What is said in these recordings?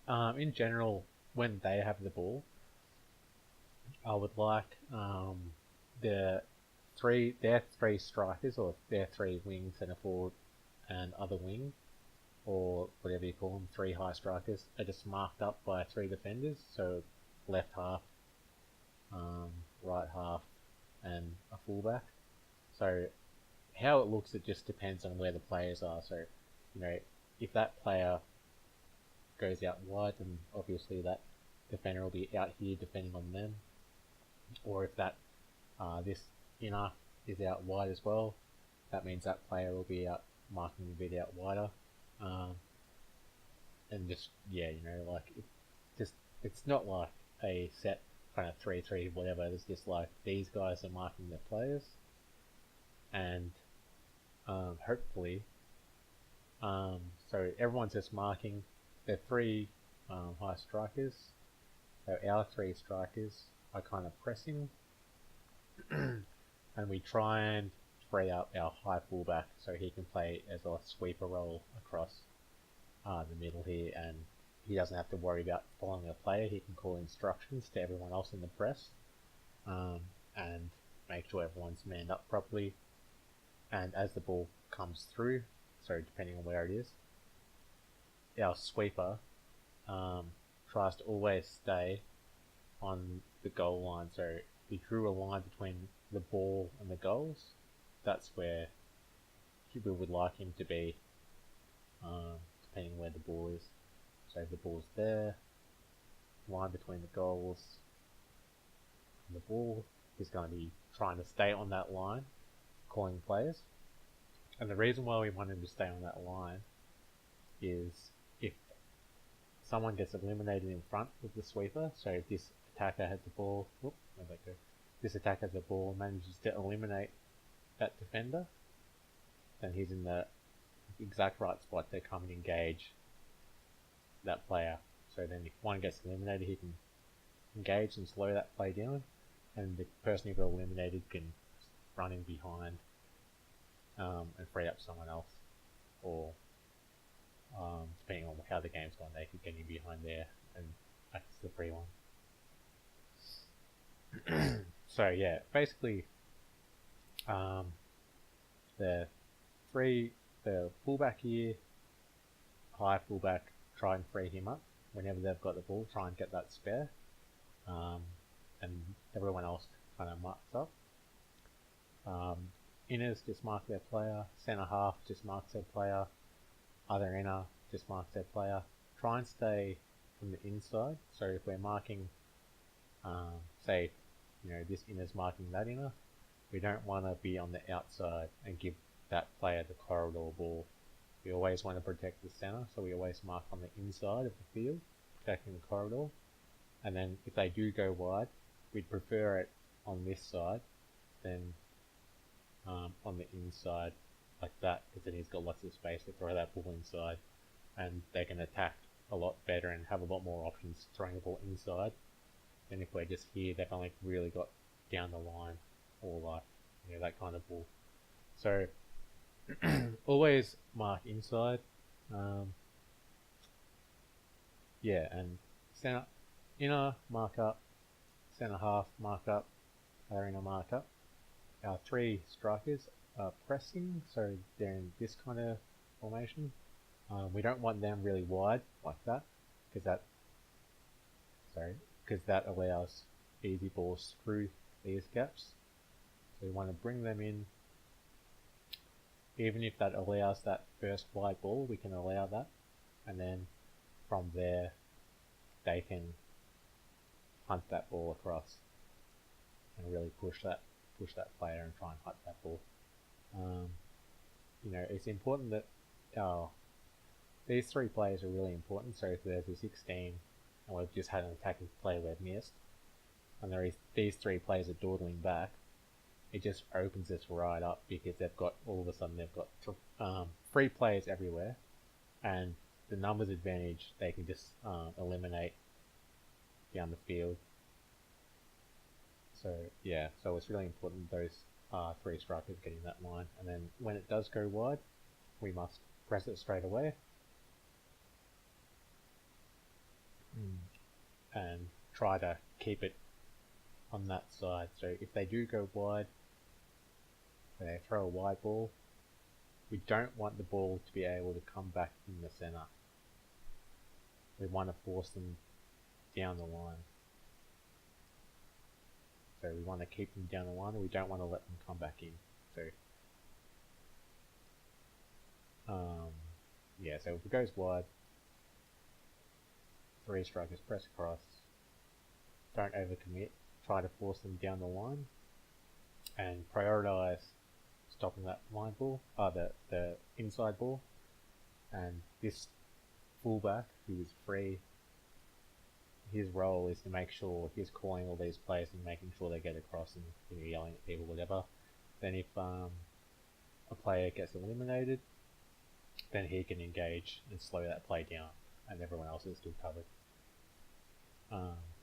In general, when they have the ball, I would like the their three strikers or their three wings and a forward and other wing or whatever you call them, three high strikers are just marked up by three defenders. So left half, um, right half, and a fullback. So how it looks, it just depends on where the players are. So, you know, if that player goes out wide, then obviously that defender will be out here defending on them. Or if that this inner is out wide as well, that means that player will be out marking a bit out wider. Um, and just yeah, like just it's not like a set kind of 3-3 whatever. It's just like these guys are marking the players, and hopefully, so everyone's just marking the three high strikers. So our three strikers are kind of pressing, and we try and free up our high fullback so he can play as a sweeper role across the middle here, and he doesn't have to worry about following a player. He can call instructions to everyone else in the press, um, and make sure everyone's manned up properly. And as the ball comes through, so depending on where it is, our sweeper um, tries to always stay on the goal line. So if we drew a line between the ball and the goals, that's where we would like him to be, depending on where the ball is. So if the ball's there, line between the goals and the ball, he's going to be trying to stay on that line, calling players. And the reason why we want him to stay on that line is if someone gets eliminated in front of the sweeper, so if this attacker has the ball, where'd that go? This attacker has the ball, manages to eliminate that defender, then he's in the exact right spot to come and engage that player. So then if one gets eliminated, he can engage and slow that play down, and the person who got eliminated can run in behind and free up someone else, or depending on how the game's gone, they could get in behind there and act as the free one. So yeah, basically, um, the fullback here, high fullback, try and free him up whenever they've got the ball. Try and get that spare, and everyone else kind of marks up. Inners just mark their player. Centre half just marks their player. Other inner just marks their player. Try and stay from the inside. So if we're marking, say, this inner's marking that inner, we don't want to be on the outside and give that player the corridor ball. We always want to protect the centre, so we always mark on the inside of the field, protecting the corridor. And then if they do go wide, we'd prefer it on this side than on the inside like that, because then he's got lots of space to throw that ball inside, and they can attack a lot better and have a lot more options throwing the ball inside than if we're just here. They've only really got down the line or like that kind of ball. So always mark inside. Yeah, and center inner mark up, center half mark up, other inner mark up. Our three strikers are pressing, so they're in this kind of formation. We don't want them really wide like that, because that allows easy balls through these gaps. So we want to bring them in. Even if that allows that first wide ball, we can allow that, and then from there they can hunt that ball across and really push that player and try and hunt that ball. It's important that these three players are really important. So if there's a 16 and we've just had an attacking play we've missed, and these three players are dawdling back, it just opens this right up, because all of a sudden they've got three players everywhere, and the numbers advantage, they can just eliminate down the field. So yeah, so it's really important those three strikers getting that line, and then when it does go wide, we must press it straight away. try to keep it on that side. So if they do go wide, when they throw a wide ball, we don't want the ball to be able to come back in the center. We want to force them down the line. So we want to keep them down the line, and we don't want to let them come back in. So yeah, so if it goes wide, 3 strikers press across, don't overcommit, try to force them down the line, and prioritize stopping that line ball, the inside ball. And this fullback, who is free, his role is to make sure he's calling all these players and making sure they get across and yelling at people, whatever. Then if a player gets eliminated, then he can engage and slow that play down, and everyone else is still covered.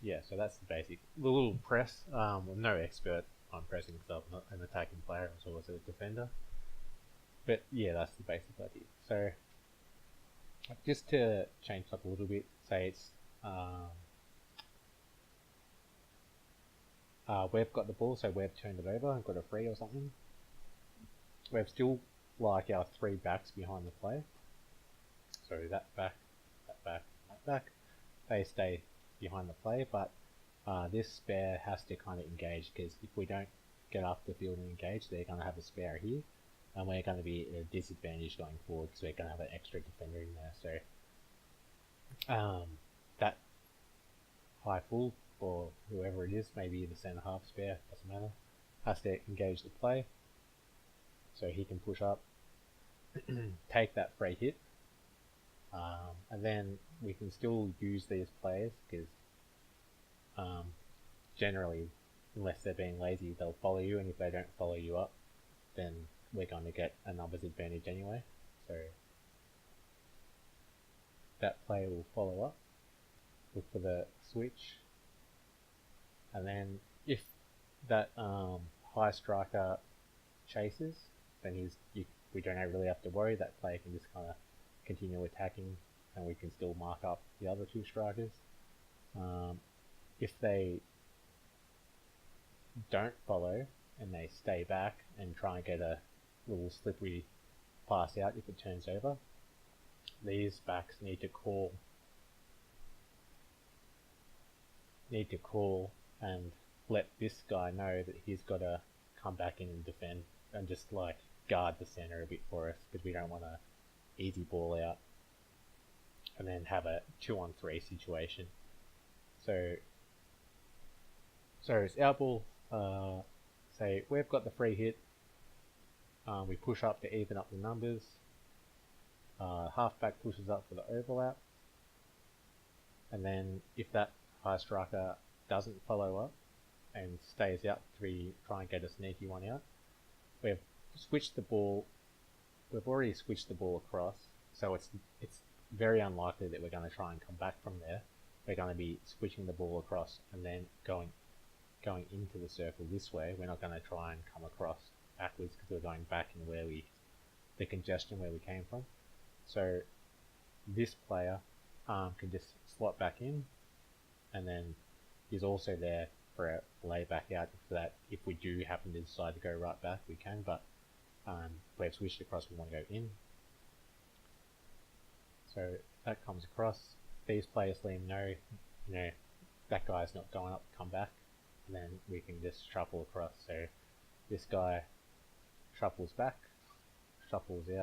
Yeah, so that's the basic. The little press. I'm no expert on pressing because I'm not an attacking player, I was always a defender. But yeah, that's the basic idea. So just to change up a little bit, say it's we've got the ball, so we've turned it over and got a free or something. We've still like our 3 backs behind the play. So that back, that back, that back. They stay behind the play, but this spare has to kind of engage, because if we don't get up the field and engage, they're going to have a spare here, and we're going to be at a disadvantage going forward because we're going to have an extra defender in there. So that high full, or whoever it is, maybe the centre half spare, doesn't matter, has to engage the play, so he can push up, take that free hit, and then we can still use these players because generally, unless they're being lazy, they'll follow you, and if they don't follow you up, then we're going to get a numbers advantage anyway. So that player will follow up, look for the switch, and then if that high striker chases, then we don't really have to worry. That player can just kind of continue attacking, and we can still mark up the other 2 strikers. If they don't follow and they stay back and try and get a little slippery pass out if it turns over, these backs need to call and let this guy know that he's got to come back in and defend and just like guard the center a bit for us, because we don't want a easy ball out and then have a 2-on-3 situation. So it's our ball. Say we've got the free hit. We push up to even up the numbers. Halfback pushes up for the overlap, and then if that high striker doesn't follow up and stays out, we try and get a sneaky one out. We've switched the ball. We've already switched the ball across, so it's very unlikely that we're going to try and come back from there. We're going to be switching the ball across and then going into the circle this way. We're not going to try and come across backwards because we're going back in the congestion where we came from. So this player can just slot back in, and then he's also there for a lay back out if we do happen to decide to go right back, we can, but we've switched across, we want to go in. So that comes across. These players let him know, that guy's not going up, come back, and then we can just shuffle across. So this guy shuffles back, shuffles out,